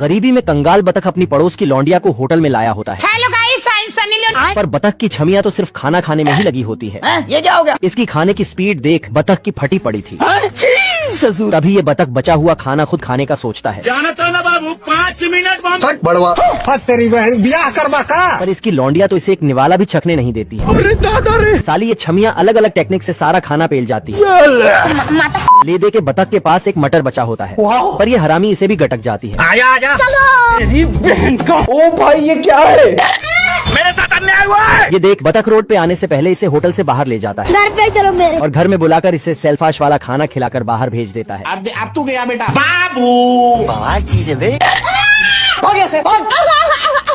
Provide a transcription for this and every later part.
गरीबी में कंगाल बतख अपनी पड़ोस की लौंडिया को होटल में लाया होता है। Hello guys, I am Sunny Leone. पर बतख की छमिया तो सिर्फ खाना खाने में ही लगी होती है। ये क्या हो गया? इसकी खाने की स्पीड देख बतख की फटी पड़ी थी। ससुर तभी ये बतख बचा हुआ खाना खुद खाने का सोचता है। जानता ना बाबू, 5 मिनट बाद बड़वा तेरी बहन ब्याह करवा का। पर इसकी लौंडिया तो इसे एक निवाला भी छकने नहीं देती है। अरे दादा रे। साली ये छमिया अलग अलग टेक्निक से सारा खाना पेल जाती है। ले दे के बतख के पास एक मटर बचा होता है, पर ये हरामी इसे भी गटक जाती है। आजा आजा तेरी बहन का। ओ भाई ये क्या है? मेरे साथ अन्याय हुआ है। ये देख बतख रोड पे आने से पहले इसे होटल से बाहर ले जाता है घर पे चलो मेरे। और घर में बुलाकर इसे सेल्फाश वाला खाना खिलाकर बाहर भेज देता है। अब तू गया बेटा। बाबू बवाल चीज है बे।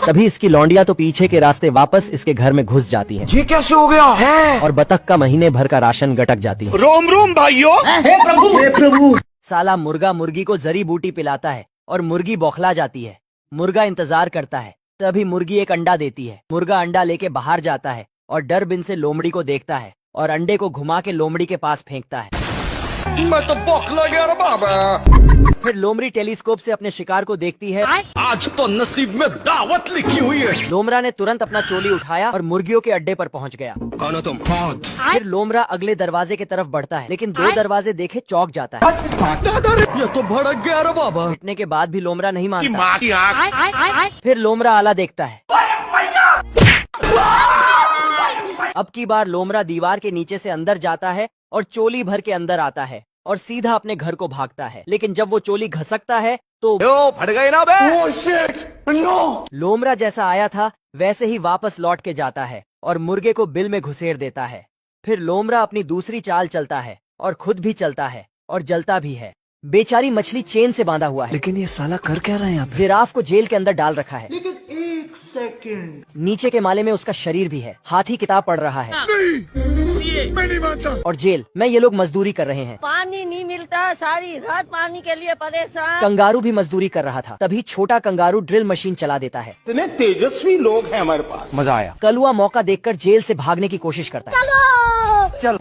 तभी इसकी लौंडिया तो पीछे के रास्ते वापस इसके घर में घुस जाती है ये कैसे हो गया है? और बतख का महीने भर का राशन गटक जाती है। रोम रोम भाइयों। हे प्रभु। साला मुर्गा मुर्गी को जड़ी बूटी पिलाता है और मुर्गी बौखला जाती है। मुर्गा इंतजार करता है, तभी मुर्गी एक अंडा देती है। मुर्गा अंडा लेके बाहर जाता है और डर बिन से लोमड़ी को देखता है और अंडे को घुमा के लोमड़ी के पास फेंकता है। मैं तो बौखला गया रे बाबा। फिर लोमड़ी टेलीस्कोप से अपने शिकार को देखती है। आज तो नसीब में दावत लिखी हुई है। लोमड़ा ने तुरंत अपना चोली उठाया और मुर्गियों के अड्डे पर पहुंच गया। कौन हो तुम? फिर लोमड़ा अगले दरवाजे की तरफ बढ़ता है, लेकिन 2 दरवाजे देखे चौंक जाता है। ये तो भड़क गया रे बाबा। पिटने के बाद भी लोमड़ा नहीं की मानता। माँ की आँख। फिर लोमड़ा आला देखता है। अब की बार लोमड़ा दीवार के नीचे से अंदर जाता है और चोली भर के अंदर आता है और सीधा अपने घर को भागता है। लेकिन जब वो चोली घसकता है तो फट गए ना बे। Oh shit! No! लोमड़ा जैसा आया था वैसे ही वापस लौट के जाता है और मुर्गे को बिल में घुसेड़ देता है। फिर लोमड़ा अपनी दूसरी चाल चलता है और खुद भी चलता है और जलता भी है। बेचारी मछली चेन से बांधा हुआ है। लेकिन ये साला कर क्या रहा है यहाँ पे? जिराफ को जेल के अंदर डाल रखा है। लेकिन 1 सेकंड। नीचे के माले में उसका शरीर भी है। हाथी किताब पढ़ रहा है। मैं नहीं मानता। और जेल में ये लोग मजदूरी कर रहे हैं। पानी नहीं मिलता, सारी रात पानी के लिए परेशान। कंगारू भी मजदूरी कर रहा था, तभी छोटा कंगारू ड्रिल मशीन चला देता है। इतने तेजस्वी लोग हैं हमारे पास। मजा आया। कलुआ मौका देखकर जेल से भागने की कोशिश करता है। चल।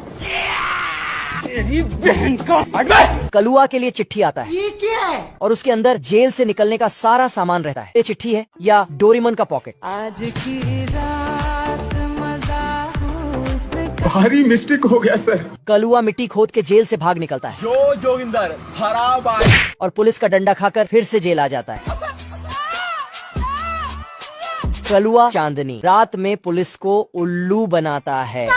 तेरी बहन का। कलुआ के लिए चिट्ठी आता है। ये क्या है? और उसके अंदर जेल से निकलने का सारा सामान रहता है। ये चिट्ठी है या डोरेमोन का पॉकेट। आज की रात मजा भारी मिस्टेक हो गया सर। कलुआ मिट्टी खोद के जेल से भाग निकलता है जो जोगिंदर खराब आए। और पुलिस का डंडा खाकर फिर से जेल आ जाता है। कलुआ चांदनी रात में पुलिस को उल्लू बनाता है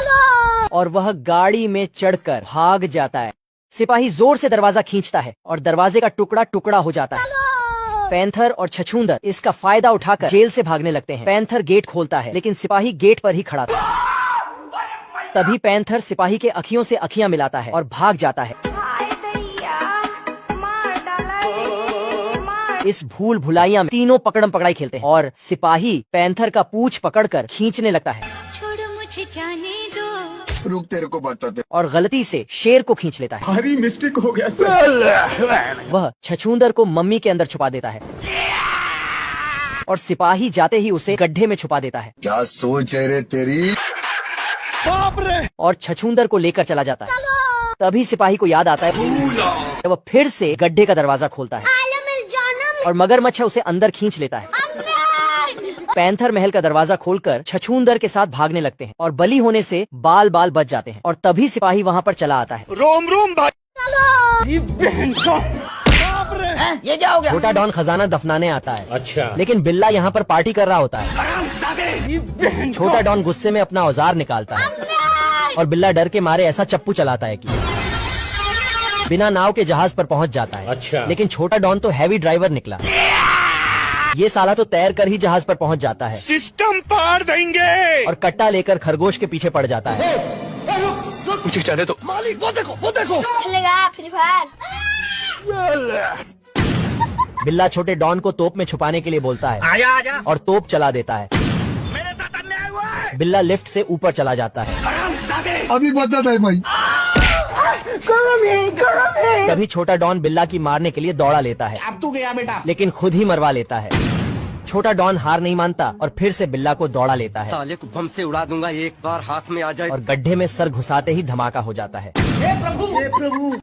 और वह गाड़ी में चढ़कर भाग जाता है। सिपाही जोर से दरवाजा खींचता है और दरवाजे का टुकड़ा टुकड़ा हो जाता है। पैंथर और छछूंदर इसका फायदा उठाकर जेल से भागने लगते हैं। पैंथर गेट खोलता है, लेकिन सिपाही गेट पर ही खड़ा था। तभी पैंथर सिपाही के अखियों से अखियां मिलाता है और भाग जाता है। इस भूल भुलाइया में तीनों पकड़म पकड़ाई खेलते हैं और सिपाही पैंथर का पूंछ पकड़कर खींचने लगता है। छोड़ो मुझे जाने दो। रुक तेरे को बताते। और गलती से शेर को खींच लेता है। भारी मिस्टेक हो गया सर। वह छछूंदर को मम्मी के अंदर छुपा देता है और सिपाही जाते ही उसे गड्ढे में छुपा देता है। क्या सोच है रे तेरी? बाप रे। और छछूंदर को लेकर चला जाता है। तभी सिपाही को याद आता है तो वह फिर से गड्ढे का दरवाजा खोलता है और मगरमच्छ उसे अंदर खींच लेता है। पैंथर महल का दरवाजा खोलकर छछूंदर के साथ भागने लगते हैं और बली होने से बाल बाल बच जाते हैं। और तभी सिपाही वहाँ पर चला आता है। रोम रोम भाई। तेरी बहन का। ये क्या हो गया? छोटा डॉन खजाना दफनाने आता है। अच्छा। लेकिन बिल्ला यहाँ पर पार्टी कर रहा होता है। तेरी बहन का। छोटा डॉन गुस्से में अपना औजार निकालता है और बिल्ला डर के मारे ऐसा चप्पू चलाता है कि बिना नाव के जहाज पर पहुंच जाता है। अच्छा। लेकिन छोटा डॉन तो हैवी ड्राइवर निकला। ये साला तो तैर कर ही जहाज पर पहुंच जाता है सिस्टम पार देंगे। और कट्टा लेकर खरगोश के पीछे पड़ जाता है। मुझे चले तो मालिक वो देखो। खेलेगा फ्री फायर। बिल्ला छोटे डॉन को तोप में छुपाने के लिए बोलता है आजा आजा। और तोप चला देता है। मेरे साथ अन्याय हुआ है। बिल्ला लिफ्ट से ऊपर चला जाता है। अभी बता दे भाई। तभी छोटा डॉन बिल्ला की मारने के लिए दौड़ा लेता है, अब तू गया बेटा। लेकिन खुद ही मरवा लेता है। छोटा डॉन हार नहीं मानता और फिर से बिल्ला को दौड़ा लेता है साले को बम से उड़ा दूंगा एक बार हाथ में आ जाए। और गड्ढे में सर घुसाते ही धमाका हो जाता है। हे प्रभु।